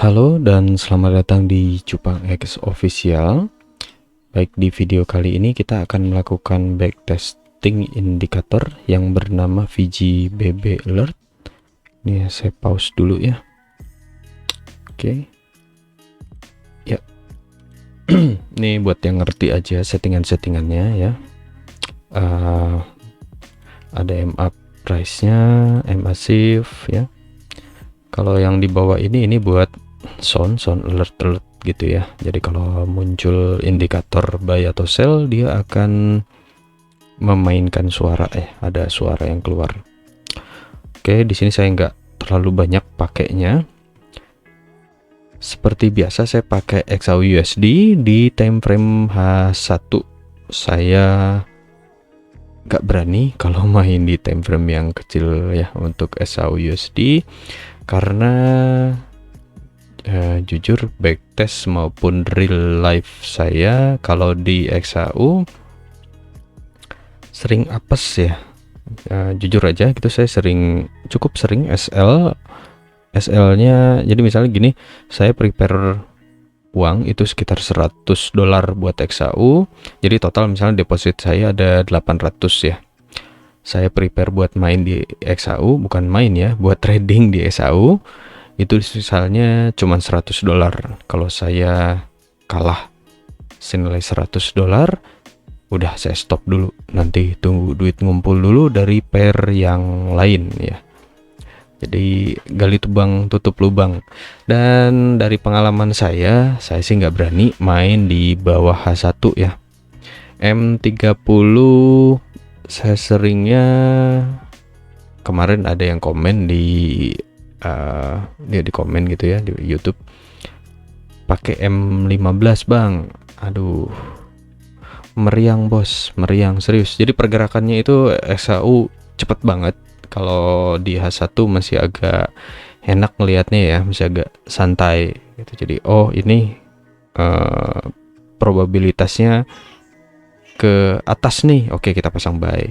Halo dan selamat datang di Cupang X Official. Baik, di video kali ini kita akan melakukan backtesting indikator yang bernama VGBB Alert. Ini saya pause dulu ya. Oke. Ya. Ini buat yang ngerti aja settingan-settingannya ya. Ada MA price-nya, MA shift ya. Kalau yang di bawah ini buat sound alert gitu ya. Jadi kalau muncul indikator buy atau sell, dia akan memainkan suara ada suara yang keluar. Oke, di sini saya nggak terlalu banyak pakainya. Seperti biasa saya pakai XAUUSD di time frame H1. Saya nggak berani kalau main di time frame yang kecil ya untuk XAUUSD karena jujur backtest maupun real life saya kalau di XAU sering apes ya. Jujur aja gitu, saya cukup sering SL nya. Jadi misalnya gini, saya prepare uang itu sekitar $100 buat XAU, jadi total misalnya deposit saya ada 800 ya. Saya prepare buat main di XAU, bukan main ya, buat trading di XAU itu misalnya cuma $100. Kalau saya kalah senilai $100, udah saya stop dulu, nanti tunggu duit ngumpul dulu dari pair yang lain ya. Jadi gali tubang tutup lubang. Dan dari pengalaman saya sih nggak berani main di bawah H1 ya. M30 saya seringnya, kemarin ada yang komen dia di komen gitu ya di YouTube, pakai M15 bang. Aduh, meriang bos, meriang serius. Jadi pergerakannya itu XAU cepet banget. Kalau di H1 masih agak enak ngelihatnya ya, masih agak santai gitu. Jadi ini probabilitasnya ke atas nih, oke kita pasang buy.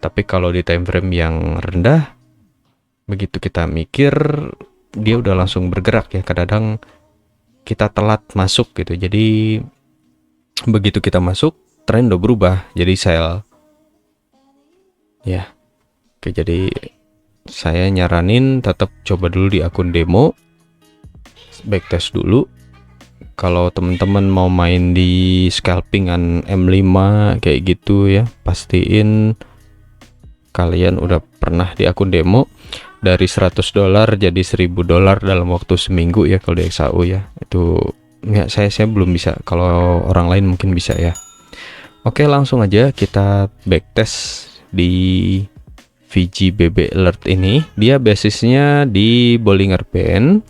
Tapi kalau di time frame yang rendah, begitu kita mikir dia udah langsung bergerak ya. Kadang kita telat masuk gitu, jadi begitu kita masuk tren udah berubah jadi sell ya. Oke, jadi saya nyaranin tetap coba dulu di akun demo, backtest dulu. Kalau teman-teman mau main di scalpingan M5 kayak gitu ya, pastiin kalian udah pernah di akun demo. Dari $100 jadi $1000 dalam waktu seminggu ya kalau di XAU ya. Itu ya, saya belum bisa, kalau orang lain mungkin bisa ya. Oke, langsung aja kita backtest di VGBB Alert ini. Dia basisnya di Bollinger Band.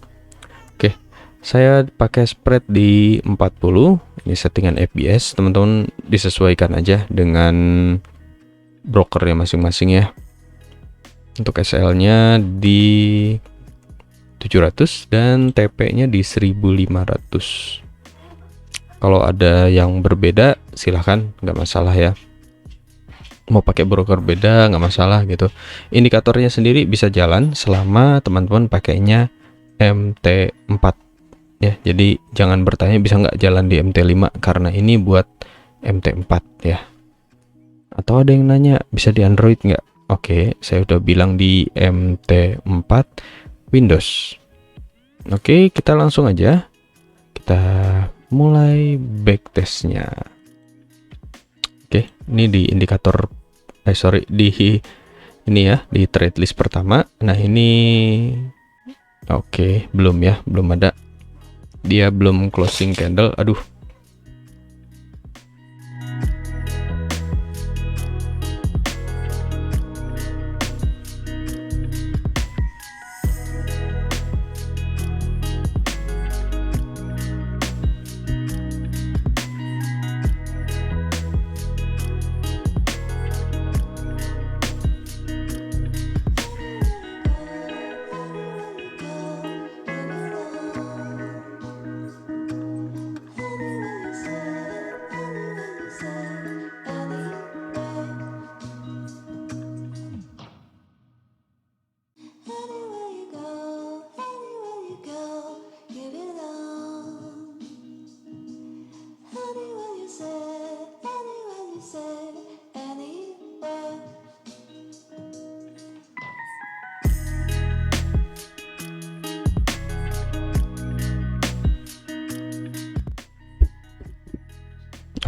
Oke, saya pakai spread di 40. Ini settingan FBS, teman-teman disesuaikan aja dengan brokernya masing-masing ya. Untuk SL-nya di 700 dan TP-nya di 1500. Kalau ada yang berbeda silahkan, nggak masalah ya. Mau pakai broker beda nggak masalah gitu. Indikatornya sendiri bisa jalan selama teman-teman pakainya MT4 ya. Jadi jangan bertanya bisa nggak jalan di MT5 karena ini buat MT4 ya. Atau ada yang nanya bisa di Android nggak? Oke, saya udah bilang di MT4 Windows. Oke, kita langsung aja kita mulai backtestnya. Oke, ini di indikator di ini ya, di trade list pertama. Nah, ini oke, belum ya, belum ada. Dia belum closing candle. Aduh.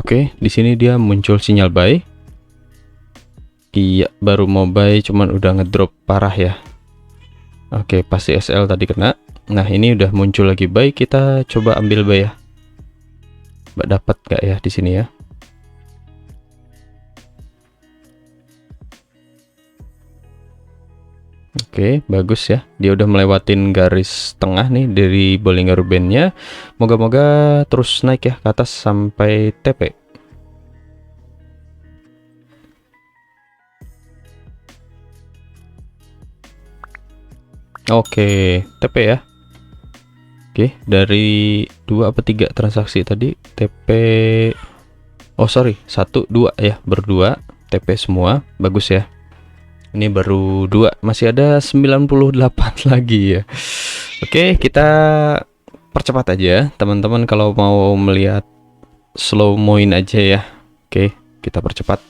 Oke, di sini dia muncul sinyal buy. Iya, baru mau buy cuman udah ngedrop parah ya. Oke, pasti SL tadi kena. Nah, ini udah muncul lagi buy, kita coba ambil buy ya. Mbak dapat gak ya di sini ya? Oke, bagus ya. Dia udah melewatin garis tengah nih dari Bollinger Band-nya. Moga-moga terus naik ya ke atas sampai TP. Oke, TP ya. Oke, dari 2 apa 3 transaksi tadi TP. Oh, sorry, 1 2 ya, berdua TP semua. Bagus ya. Ini baru 2, masih ada 98 lagi ya. Oke, kita percepat aja teman-teman kalau mau melihat slow moin aja ya. Oke, kita percepat.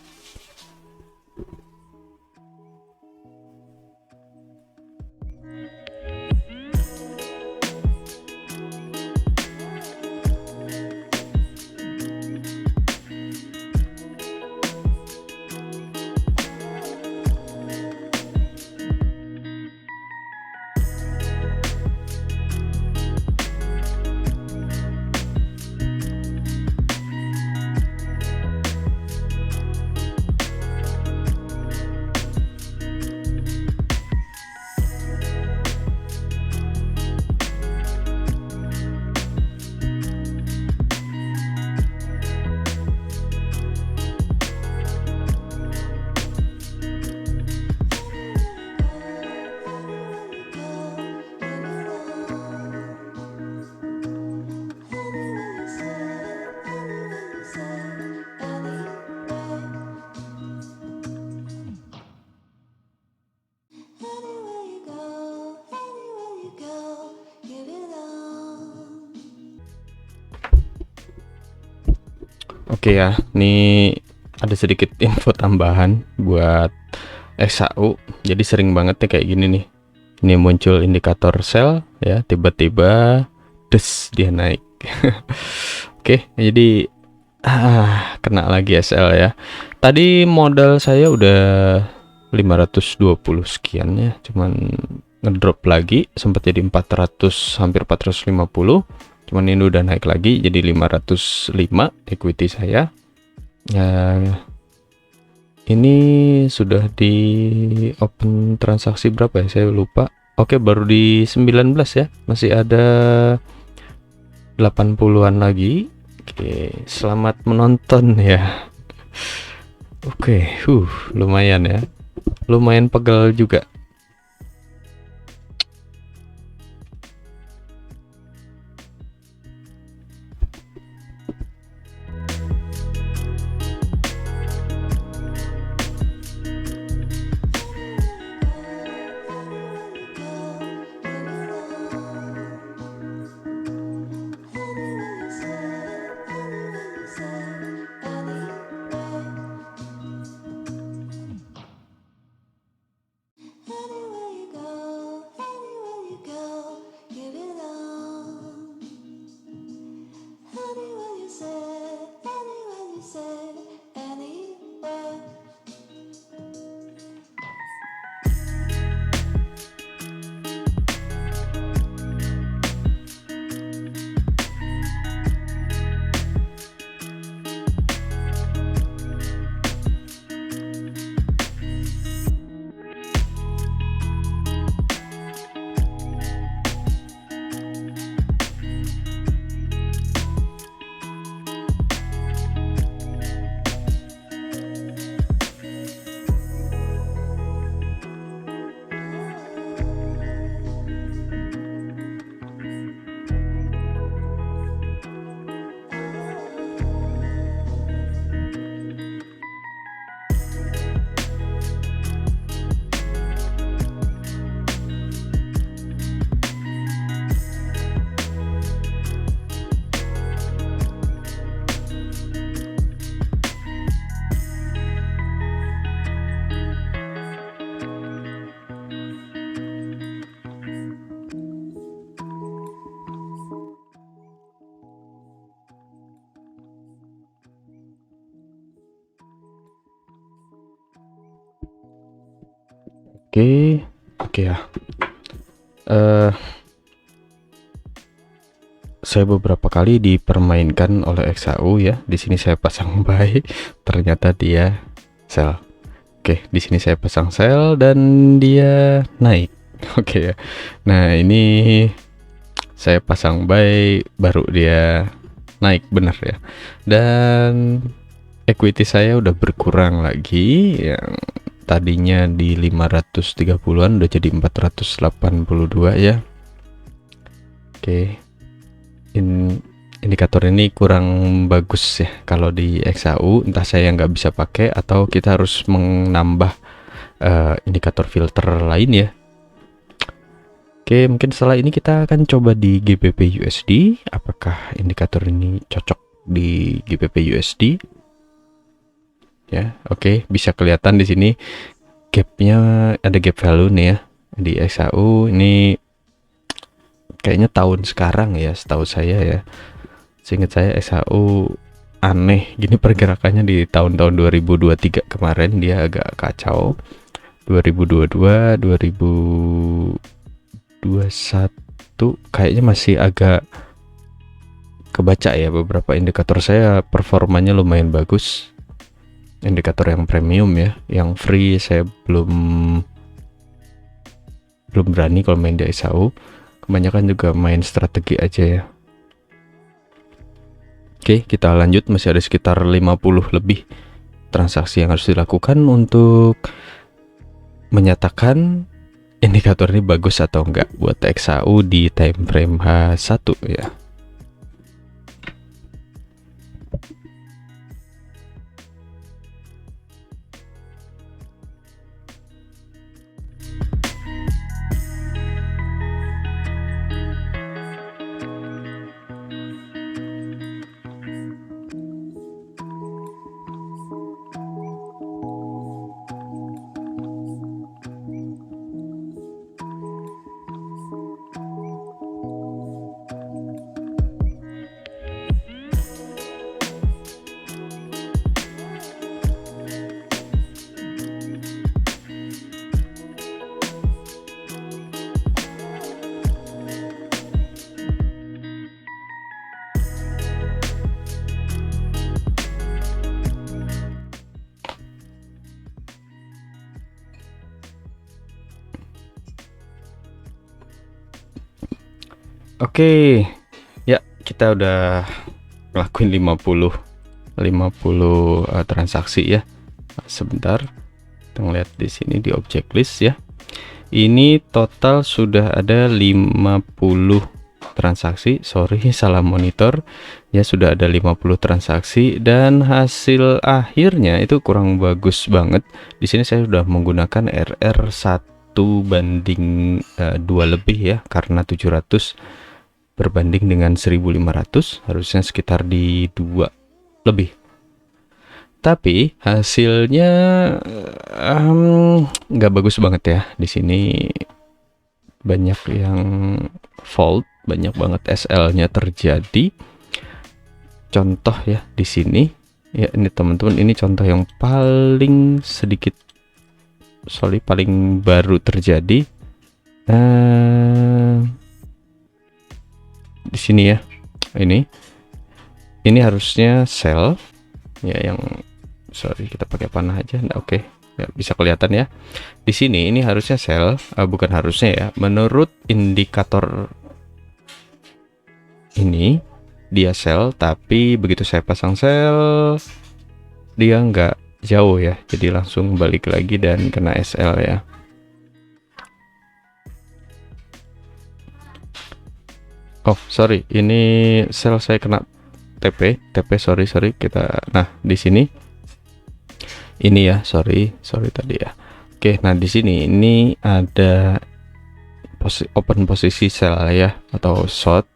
Oke ya, ini ada sedikit info tambahan buat XAU. Jadi sering banget nih kayak gini nih. Ini muncul indikator sell ya, tiba-tiba des dia naik. Oke, jadi kena lagi SL ya. Tadi modal saya udah 520 sekian ya, cuman ngedrop lagi sempat jadi 400, hampir 450. Cuman ini udah naik lagi jadi 505 equity saya. Ya, ini sudah di open transaksi berapa ya? Saya lupa. Oke, baru di 19 ya. Masih ada 80-an lagi. Oke, selamat menonton ya. Oke, lumayan ya. Lumayan pegel juga. Oke ya. Saya beberapa kali dipermainkan oleh XAU ya. Di sini saya pasang buy, ternyata dia sell. Oke, di sini saya pasang sell dan dia naik. Oke ya. Nah, ini saya pasang buy, baru dia naik, benar ya. Dan equity saya udah berkurang lagi, yang tadinya di 530-an udah jadi 482 ya. Oke. Indikator ini kurang bagus ya kalau di XAU, entah saya nggak bisa pakai atau kita harus menambah indikator filter lain ya. Oke, mungkin setelah ini kita akan coba di GBP USD, apakah indikator ini cocok di GBP USD ya. Oke, bisa kelihatan di sini gapnya, ada gap value nih ya di XAU. Ini kayaknya tahun sekarang ya, setahu saya ya, seingat saya XAU aneh gini pergerakannya di tahun-tahun 2023 kemarin, dia agak kacau. 2022, 2021 kayaknya masih agak kebaca ya, beberapa indikator saya performanya lumayan bagus. Indikator yang premium ya, yang free saya belum berani kalau main di XAU. Kebanyakan juga main strategi aja ya. Oke, kita lanjut. Masih ada sekitar 50 lebih transaksi yang harus dilakukan untuk menyatakan indikator ini bagus atau enggak buat XAU di time frame H1 ya. Oke, ya kita udah ngelakuin 50 transaksi ya. Sebentar, kita ngeliat di sini di object list ya. Ini total sudah ada 50 transaksi. Sorry, salah monitor. Ya, sudah ada 50 transaksi dan hasil akhirnya itu kurang bagus banget. Di sini saya sudah menggunakan RR 1/2 lebih ya, karena 700 berbanding dengan 1500, harusnya sekitar di 2 lebih. Tapi hasilnya nggak bagus banget ya. Di sini banyak yang fault, banyak banget SL-nya terjadi. Contoh ya di sini ya, ini teman-teman, ini contoh yang paling sedikit, paling baru terjadi. Di sini ya, ini harusnya sell ya, yang kita pakai panah aja. Nah, oke. Ya, bisa kelihatan ya di sini, ini harusnya sell, bukan harusnya ya, menurut indikator ini dia sell, tapi begitu saya pasang sell dia nggak jauh ya, jadi langsung balik lagi dan kena SL ya. Oh sorry, ini sell saya kena TP, sorry kita. Nah di sini ini ya, sorry tadi ya. Oke, nah di sini ini ada open posisi sell ya, atau short,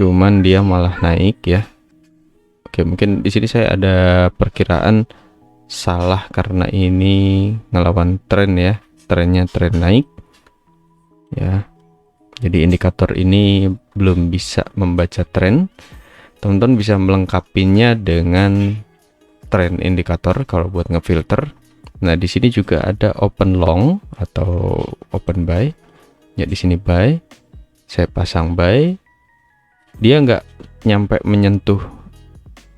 cuman dia malah naik ya. Oke, mungkin di sini saya ada perkiraan salah karena ini ngelawan tren ya, trennya tren naik ya. Jadi indikator ini belum bisa membaca tren. Teman-teman bisa melengkapinya dengan tren indikator kalau buat ngefilter. Nah, di sini juga ada open long atau open buy. Ya, di sini buy. Saya pasang buy. Dia nggak nyampe menyentuh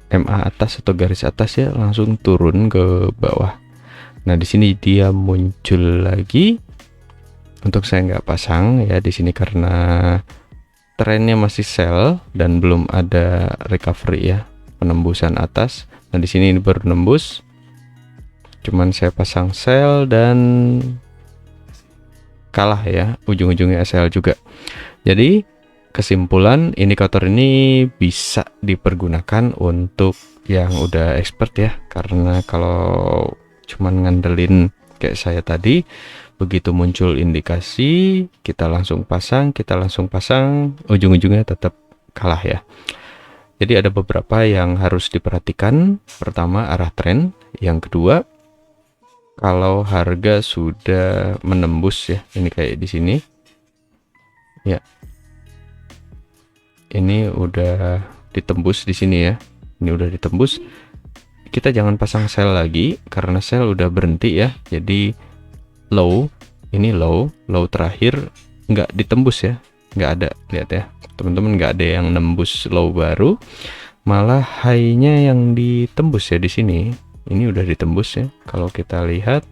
MA atas atau garis atas ya, langsung turun ke bawah. Nah, di sini dia muncul lagi. Untuk saya nggak pasang ya di sini karena trennya masih sell dan belum ada recovery ya, penembusan atas. Nah, di sini ini baru nembus. Cuman saya pasang sell dan kalah ya, ujung-ujungnya SL juga. Jadi kesimpulan, indikator ini bisa dipergunakan untuk yang udah expert ya, karena kalau cuman ngandelin kayak saya tadi, begitu muncul indikasi kita langsung pasang, ujung-ujungnya tetap kalah ya. Jadi ada beberapa yang harus diperhatikan. Pertama, arah tren. Yang kedua, kalau harga sudah menembus ya, ini kayak di sini ya, ini udah ditembus di sini ya, ini udah ditembus, kita jangan pasang sell lagi karena sell udah berhenti ya. Jadi low, ini low terakhir nggak ditembus ya, nggak ada, lihat ya teman-teman, nggak ada yang nembus low baru, malah high-nya yang ditembus ya di sini. Ini udah ditembus ya, kalau kita lihat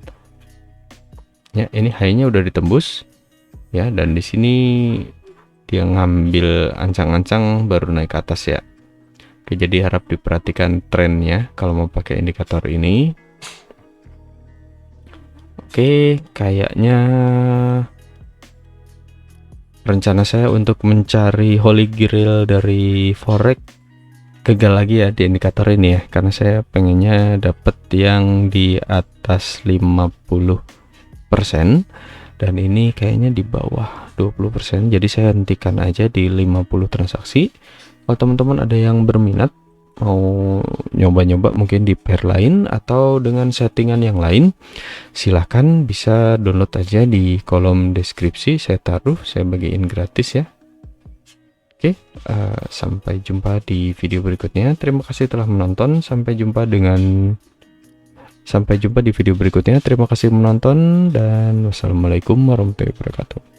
ya, ini high-nya udah ditembus ya, dan di sini dia ngambil ancang-ancang baru naik ke atas ya. Oke, jadi harap diperhatikan trennya kalau mau pakai indikator ini. Oke, kayaknya rencana saya untuk mencari holy grail dari forex gagal lagi ya di indikator ini ya, karena saya pengennya dapet yang di atas 50%, dan ini kayaknya di bawah 20%. Jadi saya hentikan aja di 50 transaksi. Kalau teman-teman ada yang berminat mau nyoba-nyoba mungkin di pair lain atau dengan settingan yang lain, silahkan bisa download aja di kolom deskripsi, saya taruh, saya bagiin gratis ya. Oke, sampai jumpa di video berikutnya. Terima kasih telah menonton. Sampai jumpa di video berikutnya. Terima kasih menonton dan wassalamualaikum warahmatullahi wabarakatuh.